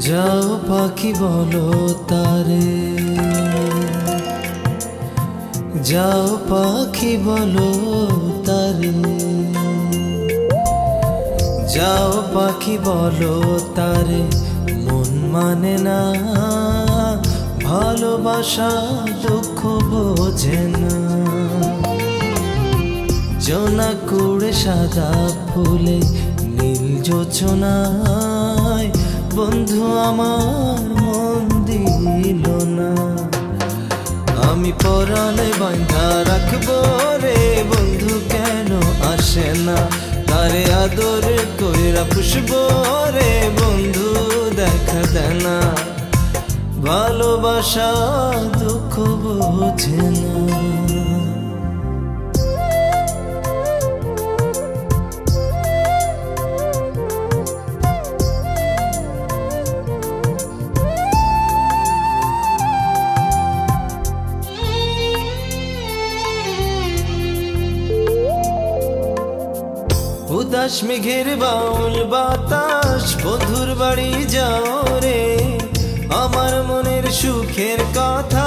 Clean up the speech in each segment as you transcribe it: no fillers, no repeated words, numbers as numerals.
যাও পাখি বলো তারে, যাও পাখি বলো তারে, যাও পাখি বলো তারে, মন মানে না ভালোবাসা, দুঃখ বোঝে না। জোনাকুড়ে সাদা ফুলে নীল যোচনায় বন্ধু আমার মন দিল না। আমি পরাণে বাঁধা রাখবো রে বন্ধু, কেন আসে না? তারে আদর কইরা পুষবো রে বন্ধু, দেখা দেয় না। ভালোবাসা দুঃখ বোঝে না। উদাস মেঘের বাউল বাতাস বন্ধুর বাড়ি যাও রে, আমার মনের সুখের কথা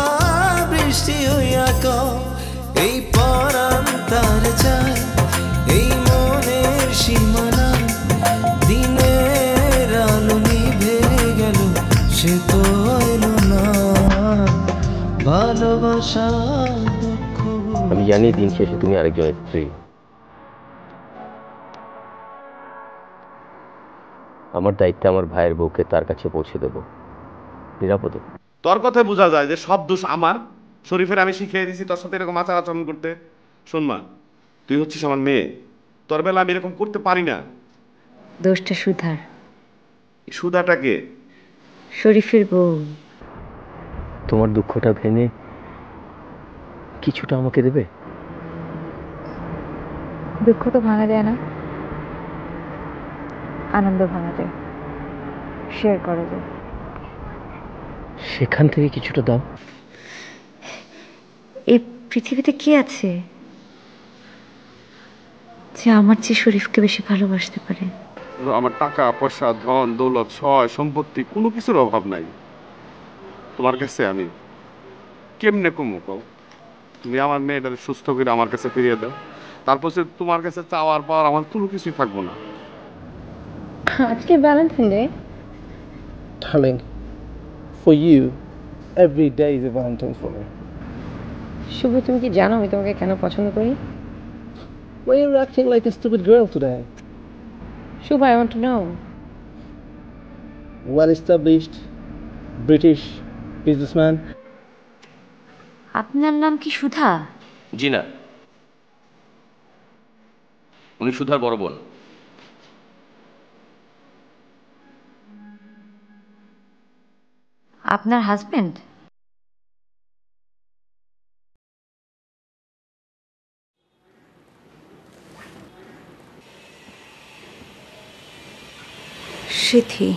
বৃষ্টি হইয়া কও। এই পরাণ তার চায়, এই মনের সীমানা, দিনের আলো নিভে গেল সে তো এলো না। ভালোবাসা দুঃখ। আমি জানি দিন শেষে তুমি আরেকজনের স্ত্রী। আমার দায়িত্ব আমার ভাইয়ের বউকে তার কাছে পৌঁছে দেব নিরাপদে। তোর কথায় বোঝা যায় যে সব দোষ আমার। শরীফের আমি শিখিয়ে দিয়েছি তোর সাথে এরকম আচার আচরণ করতে। শোন মা, তুই হচ্ছিস আমার মেয়ে, তোর বেলা আমি এরকম করতে পারি না। দোষটা সুধার। সুধাটা কে? শরীফের বউ। তোমার দুঃখটা ভেঙে কিছুটা আমাকে দেবে? দুঃখ তো ভাঙা যায় না, আনন্দ ভাঙা যায়, শেয়ার করা যায়। সেখান থেকে কিছুটা দাও। এই পৃথিবীতে কে আছে যে আমার চেয়ে শরীফকে বেশি ভালোবাসতে পারে? আমার টাকা পয়সা, ধন দৌলত, সয় সম্পত্তি কোনো কিছুর অভাব নাই। তোমার কাছে আমি কেমনে কমু কও? তুমি আমার মেয়েটাকে সুস্থ করে আমার কাছে ফিরিয়ে দাও, তারপর সে তোমার কাছে চাওয়ার পর আমার কোনো কিছুই থাকবো না। আজকে Valentine day. Darling, for you, every day is a Valentine for me. শুভ, তুমি কি জানো আমি তোমাকে কেন পছন্দ করি? Why are you acting like a stupid girl today? Shubho, I want to know. Well-established British businessman. আপনার নাম কি সুধা? জি না, উনি সুধার বড় বোন। আপনার হাজবেন্ড? সিথি।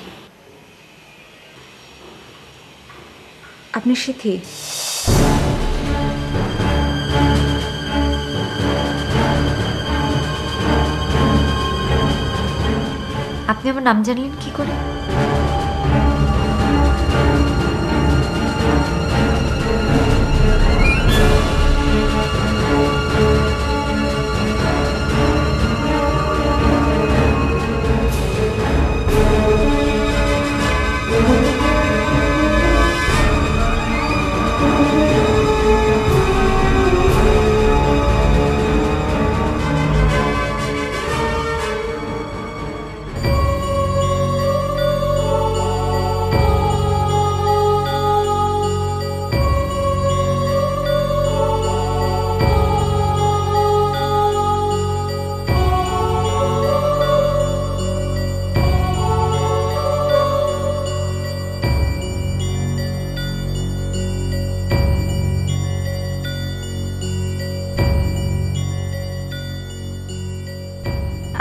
আপনি সিথি? আপনি আমার নাম জানলেন কি করে?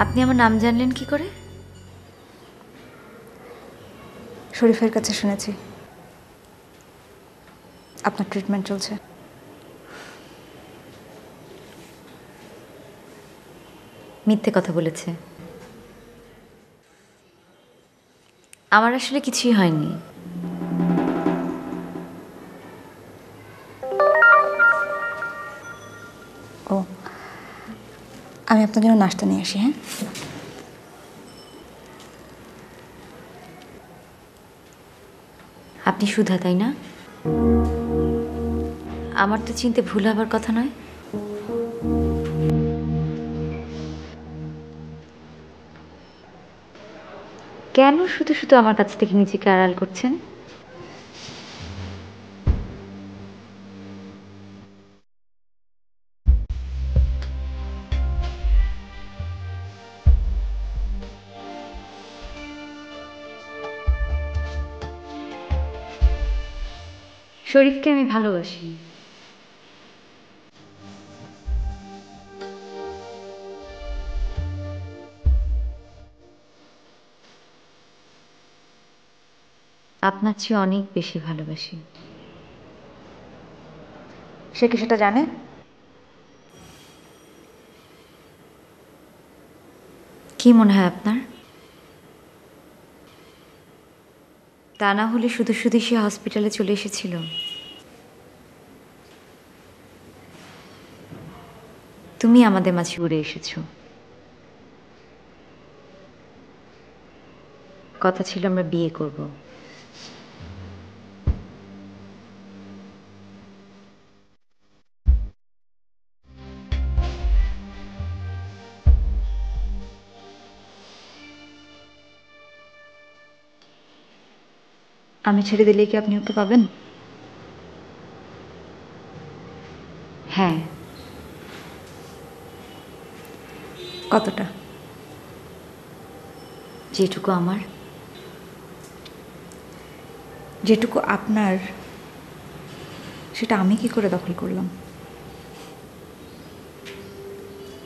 আপনি আমার নাম জানলেন কি করে? শরীফের কাছে শুনেছি আপনার ট্রিটমেন্ট চলছে। মিথ্যে কথা বলেছে। আমার আসলে কিছুই হয়নি। ও, আমি আপনার জন্য নাস্তা নিয়ে আসি। হ্যাঁ, আপনি সুধা, তাই না? আমার তো চিনতে ভুল হবার কথা নয়। কেন শুধু শুধু আমার কাছ থেকে নিজেকে আড়াল করছেন? শরীফকে আমি ভালোবাসি। আপনার চেয়ে অনেক বেশি ভালোবাসি। সে কি সেটা জানে? কি মনে হয় আপনার? তা না হলে শুধু শুধু সে হসপিটালে চলে এসেছিল। তুমি আমাদের মাঝে উড়ে এসেছো। কথা ছিল আমরা বিয়ে করব। আমি ছেড়ে দিলে কি আপনি ওকে পাবেন? হ্যাঁ। কতটা? যেটুকু আমার। যেটুকু আপনার সেটা আমি কি করে দখল করলাম?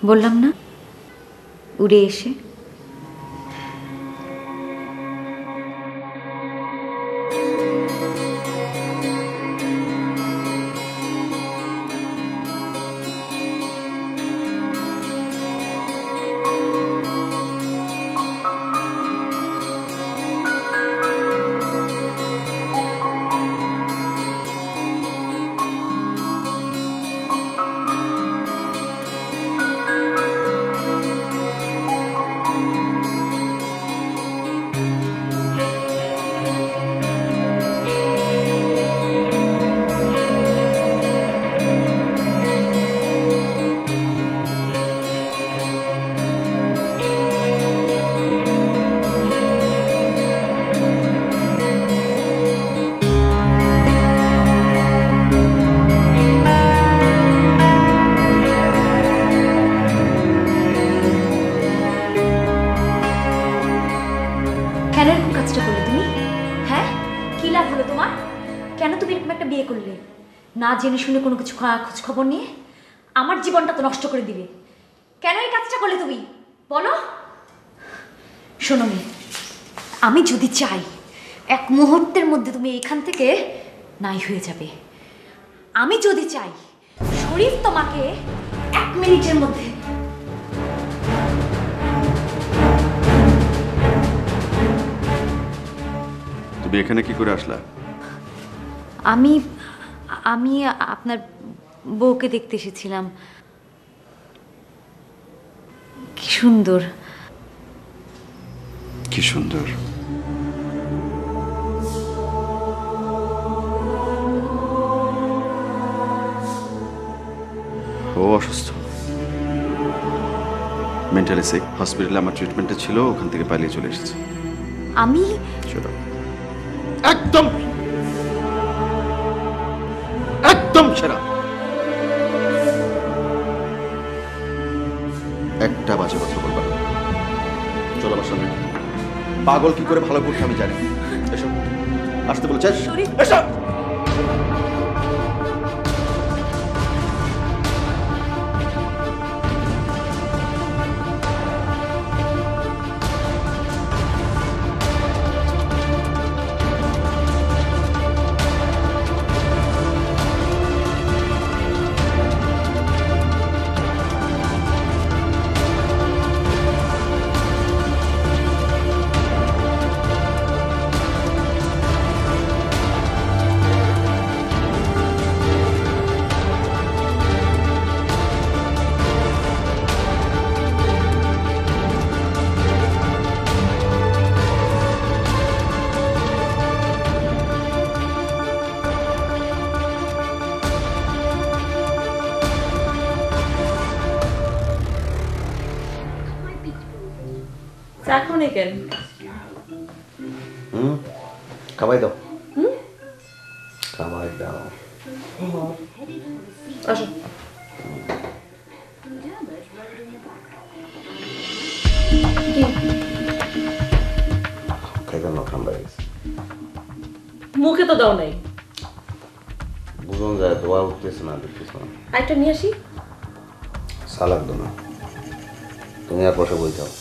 বললাম না, উড়ে এসে। কেন এরকম কাজটা করলে তুমি? হ্যাঁ, কি লাভ হলো তোমার? কেন তুমি এরকম একটা বিয়ে করলে? না জেনে শুনে কোনো কিছু খোঁজ খবর নিয়ে আমার জীবনটা তো নষ্ট করে দিলে। কেন এই কাজটা করলে তুমি বলো? শোনো মেয়ে, আমি যদি চাই এক মুহূর্তের মধ্যে তুমি এখান থেকে নাই হয়ে যাবে। আমি যদি চাই শরীফ তোমাকে 1 মিনিটের মধ্যে। তুমি এখানে কি করে আসলা? আমি আমি আপনার বউকে দেখতে এসেছিলাম। কি সুন্দর। কি সুন্দর। ও অসুস্থ, মেন্টালি সিক। হসপিটালে আমার ট্রিটমেন্টে ছিল, ওখান থেকে পালিয়ে চলে এসেছে। আমি একদম একদম সেরা। একটা বাজে কথা বলবা না। চলো আমার সামনে। পাগল কি করে ভালো করতে আমি জানি। এসো, আসতে বলেছে। এসো। নেই কেন? খাবাই দাও। খাবাই দাও। আসো। খাইতে না ঠান্ডা গেছে। মুখে তো দাও নাই। বুঝুন যায় দোয়া উঠতেছে না দেখতেছ না। আরেকটা নিয়ে আসি। সালাদ দো না। তুমি আর বসে বই যাও।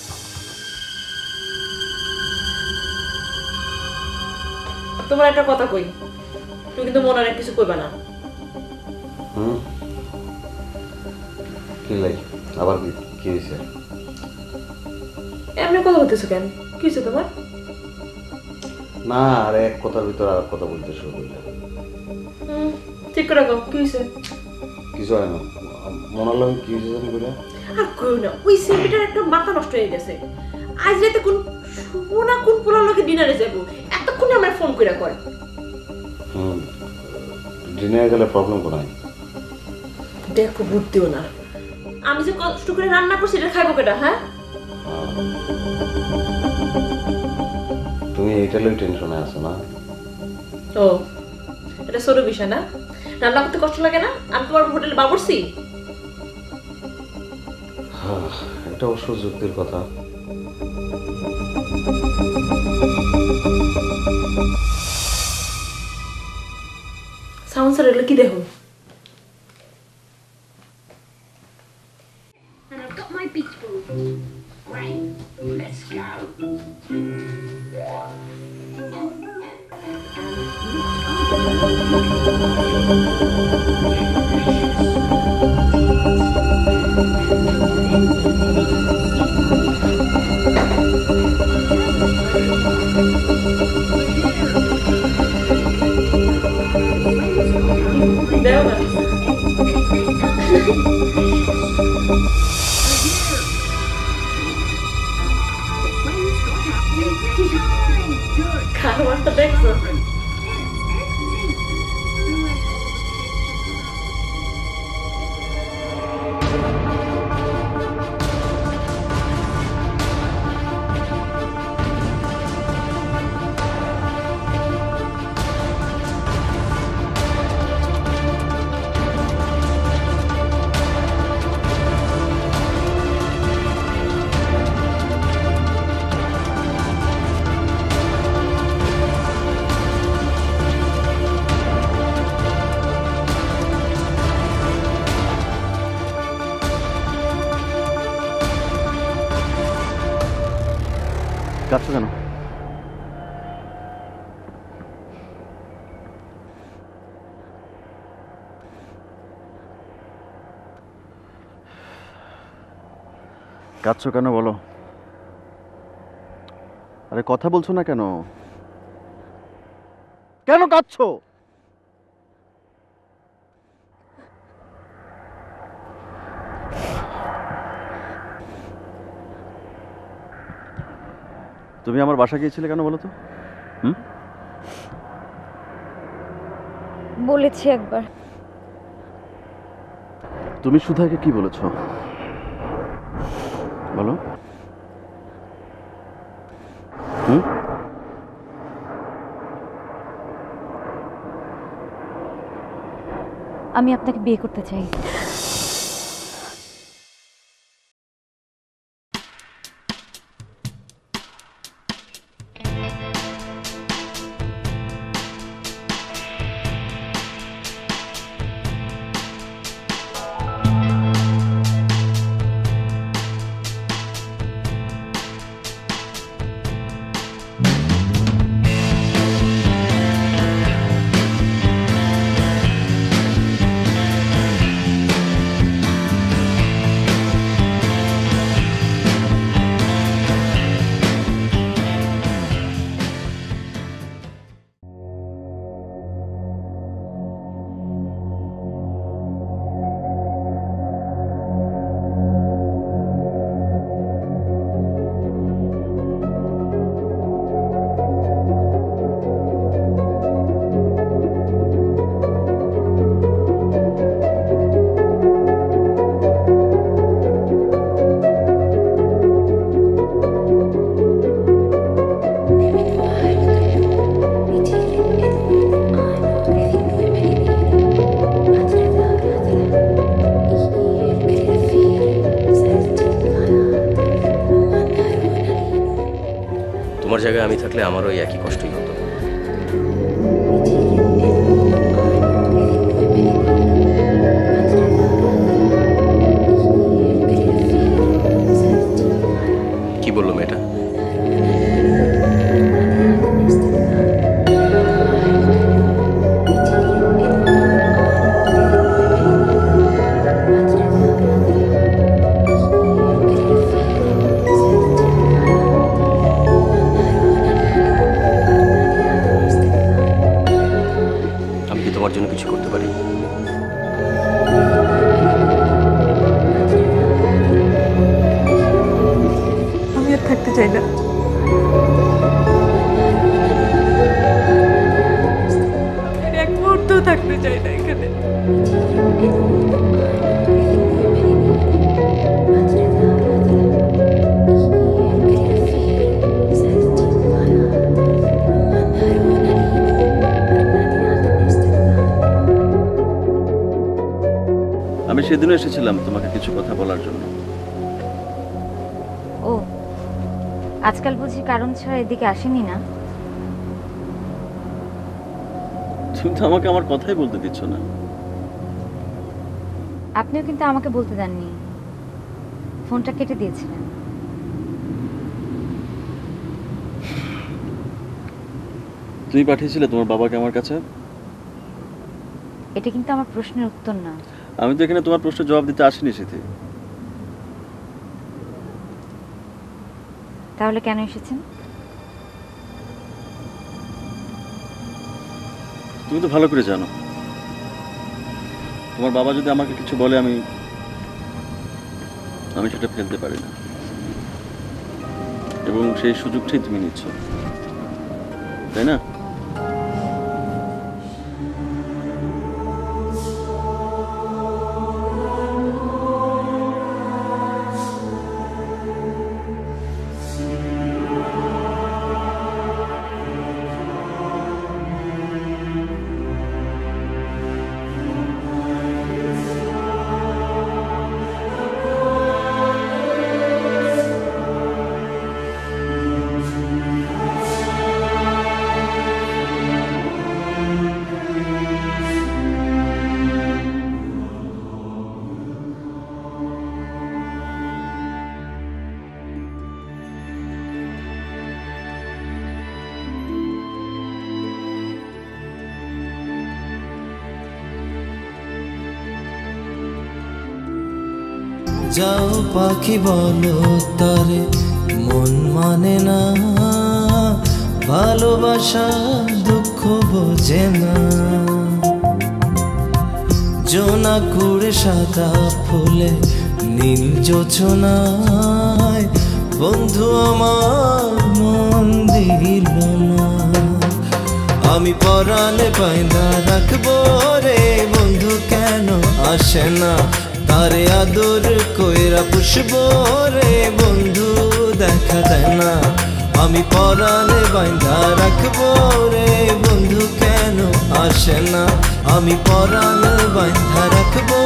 তোমার একটা কথা কই, তুমি কিন্তু মনে আর কিছু কইবা না। কি লাই আবার কি হয়েছে? এমনি কথা বলতেছো কেন? কি হয়েছে তোমার? না আর এক কথার ভিতর আর কথা বলতে শুরু করলে। ঠিক করে রাখো, কি হয়েছে? কিছু হয় না, মনে হলো কি হয়েছে জানি বলে। আর কই না, ওই সেমিটার একটা মাথা নষ্ট হয়ে গেছে। আজ রাতে কোন শুভনা কোন পোলার লোকে ডিনারে যাবো, এতক্ষণে আমার ফোন কইরা কয়। ডিনারে গেলে প্রবলেম কোথায়? দেখো বুঝতেও না, আমি যে কষ্ট করে রান্না করছি এটা খাইবো কেটা? হ্যাঁ তুমি এইটা লই টেনশনে আছো না? ও এটা ছোট বিষয় না, রান্না করতে কষ্ট লাগে না? আমি তোমার হোটেলে বাবুর্চি। এটা অবশ্য যুক্তির কথা। সাউন্ড স্যার এগুলো কি দেখো? দেও না খাবারটা দেখছো? যাচ্ছ কেন? কাঁদছ কেন বলো? আরে কথা বলছো না কেন? কেন কাঁদছো? তুমি আমার বাসা গিয়েছিলে কেন বলো তো? বলেছি একবার। তুমি সুধাকে কি বলেছো বলো? আমি আপনাকে বিয়ে করতে চাই। আমারও এই একই কষ্টই হতো। কি বললো মেয়েটা? আমি কি তোমার জন্য কিছু করতে পারি? আমি আর থাকতে চাই না। এক মুহূর্ত থাকতে চাই না এখানে। আমি সেদিনও এসেছিলাম তোমাকে কিছু কথা বলার জন্য। ও আজকাল বুঝি কারণ ছাড়া এদিকে আসেনি না? তুমি তো আমাকে আমার কথাই বলতে দিচ্ছ না। আপনিও কিন্তু আমাকে বলতে দেননি, ফোনটা কেটে দিয়েছিলেন। তুমি পাঠিয়েছিলে তোমার বাবাকে আমার কাছে। এটা কিন্তু আমার প্রশ্নের উত্তর না। আমি তো এখানে তোমার প্রশ্নের জবাব দিতে আসিনি সিথি। তাহলে কেন এসেছেন? তুমি তো ভালো করে জানো তোমার বাবা যদি আমাকে কিছু বলে আমি সেটা ফেলতে পারি না, এবং সেই সুযোগটাই তুমি নিচ্ছ, তাই না? যাও পাখি বলো তারে মন মানে না, ভালোবাসা দুঃখ বোঝে না। জোনাকুড়ে সাদা ফুলে নীল জোছনায় বন্ধু আমার মন দিল না। আমি পরাণে বাইন্ধা রাখবো রে বন্ধু, কেন আসে না? তারে আদর কইরা পুষবো রে বন্ধু, দেখা দেয় না। আমি পরাণে বাইন্ধা রাখবো রে বন্ধু, কেন আসে না? আমি পরাণে বাইন্ধা রাখবো